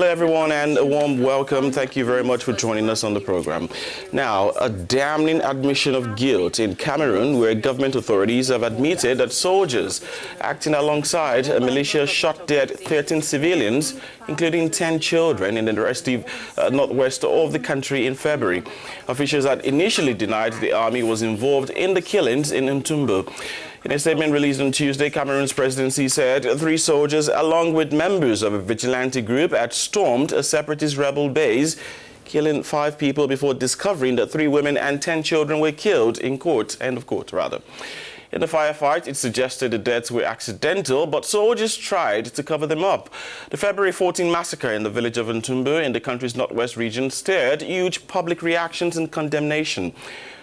Hello everyone and a warm welcome. Thank you very much for joining us on the program. Now, a damning admission of guilt in Cameroon, where government authorities have admitted that soldiers acting alongside a militia shot dead 13 civilians, including 10 children in the restive northwest of the country in February. Officials had initially denied the army was involved in the killings in Ngarbuh. In a statement released on Tuesday, Cameroon's presidency said 3 soldiers, along with members of a vigilante group, had stormed a separatist rebel base, killing 5 people before discovering that 3 women and 10 children were killed in court, end of court, rather. In the firefight, it suggested the deaths were accidental, but soldiers tried to cover them up. The February 14 massacre in the village of Ngarbuh in the country's northwest region stirred huge public reactions and condemnation.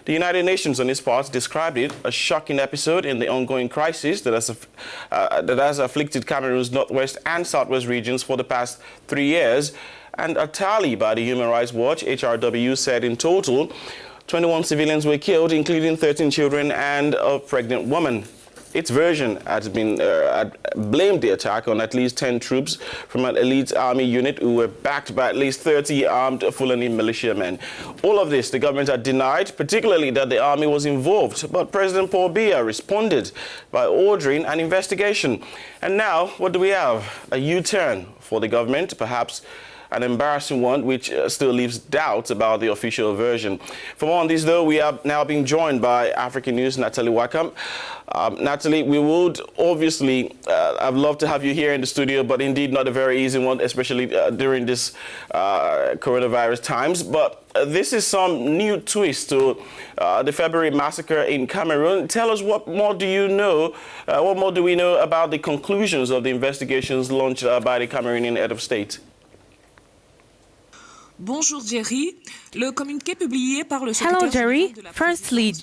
The United Nations, on its part, described it a shocking episode in the ongoing crisis that has afflicted Cameroon's northwest and southwest regions for the past 3 years. And a tally by the Human Rights Watch, HRW, said in total, 21 civilians were killed, including 13 children and a pregnant woman. Its version had blamed the attack on at least 10 troops from an elite army unit who were backed by at least 30 armed Fulani militiamen. All of this the government had denied, particularly that the army was involved. But President Paul Biya responded by ordering an investigation. And now, what do we have? A U-turn for the government, perhaps an embarrassing one, which still leaves doubt about the official version. For more on this, though, we are now being joined by Africanews' Natalie Wakam. Natalie, we would obviously have loved to have you here in the studio, but indeed not a very easy one, especially during this coronavirus times. But this is some new twist to the February massacre in Cameroon. Tell us, what more do you know? What more do we know about the conclusions of the investigations launched by the Cameroonian head of state? Bonjour Jerry. Hello, Jerry. Firstly,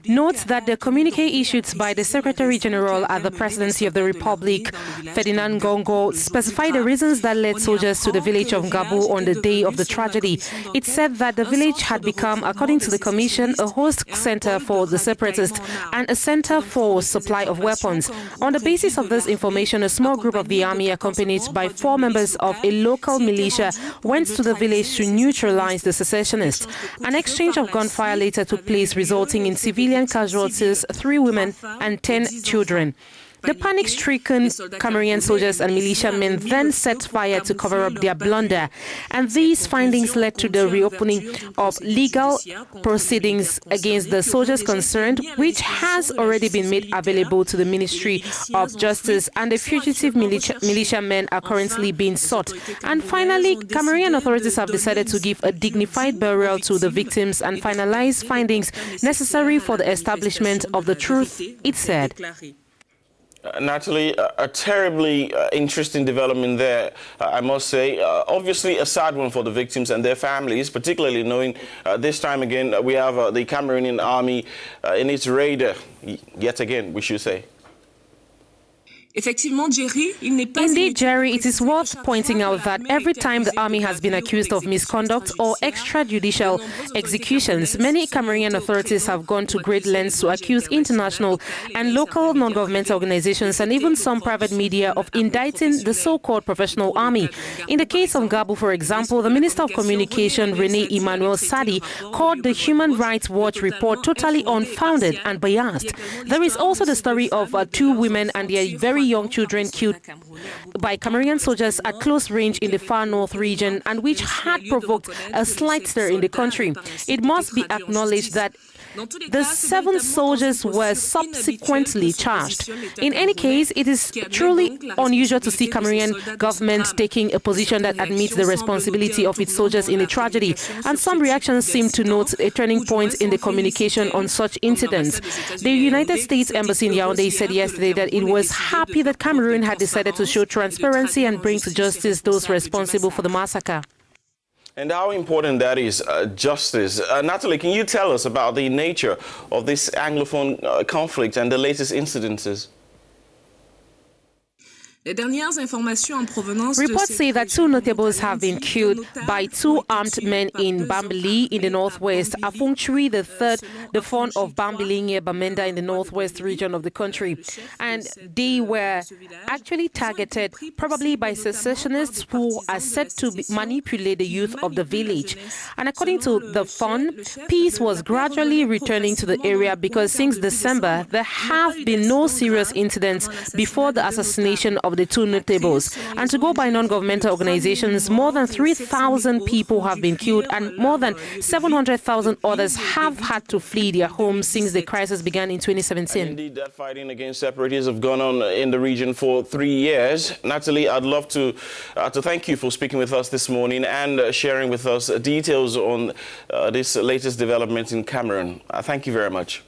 note that the communique issued by the Secretary General at the Presidency of the Republic, Ferdinand Gongo, specified the reasons that led soldiers to the village of Ngarbuh on the day of the tragedy. It said that the village had become, according to the Commission, a host center for the separatists and a center for supply of weapons. On the basis of this information, a small group of the army, accompanied by 4 members of a local militia, went to the village to neutralize the secessionists. An exchange of gunfire later took place, resulting in civilian casualties, 3 women and 10 children. The panic-stricken Cameroonian soldiers and militiamen then set fire to cover up their blunder, and these findings led to the reopening of legal proceedings against the soldiers concerned, which has already been made available to the Ministry of Justice, and the fugitive militiamen are currently being sought. And finally, Cameroonian authorities have decided to give a dignified burial to the victims and finalize findings necessary for the establishment of the truth, it said. Natalie, a terribly interesting development there, I must say. Obviously, a sad one for the victims and their families, particularly knowing this time again we have the Cameroonian army in its raid, yet again, we should say. Indeed, Jerry, it is worth pointing out that every time the army has been accused of misconduct or extrajudicial executions, many Cameroonian authorities have gone to great lengths to accuse international and local non-governmental organizations and even some private media of indicting the so-called professional army. In the case of Ngarbuh, for example, the Minister of Communication, René Emmanuel Sadi, called the Human Rights Watch report totally unfounded and biased. There is also the story of 2 women and their very young children killed by Cameroonian soldiers at close range in the far north region, and which had provoked a slight stir in the country. It must be acknowledged that the 7 soldiers were subsequently charged. In any case, it is truly unusual to see Cameroonian government taking a position that admits the responsibility of its soldiers in a tragedy, and some reactions seem to note a turning point in the communication on such incidents. The United States Embassy in Yaoundé said yesterday that it was happy that Cameroon had decided to show transparency and bring to justice those responsible for the massacre. And how important that is, justice. Natalie, can you tell us about the nature of this Anglophone conflict and the latest incidences? Reports say that two notables have been killed by two armed men in Bambili in the northwest, Afunchui the fond of Bambili near Bamenda in the northwest region of the country. And they were actually targeted probably by secessionists who are said to manipulate the youth of the village. And according to the fund, peace was gradually returning to the area because since December, there have been no serious incidents before the assassination of the two notables. And to go by non-governmental organizations, more than 3,000 people have been killed and more than 700,000 others have had to flee their homes since the crisis began in 2017. And indeed, that fighting against separatists have gone on in the region for 3 years. Natalie, I'd love to thank you for speaking with us this morning and sharing with us details on this latest development in Cameroon. Thank you very much.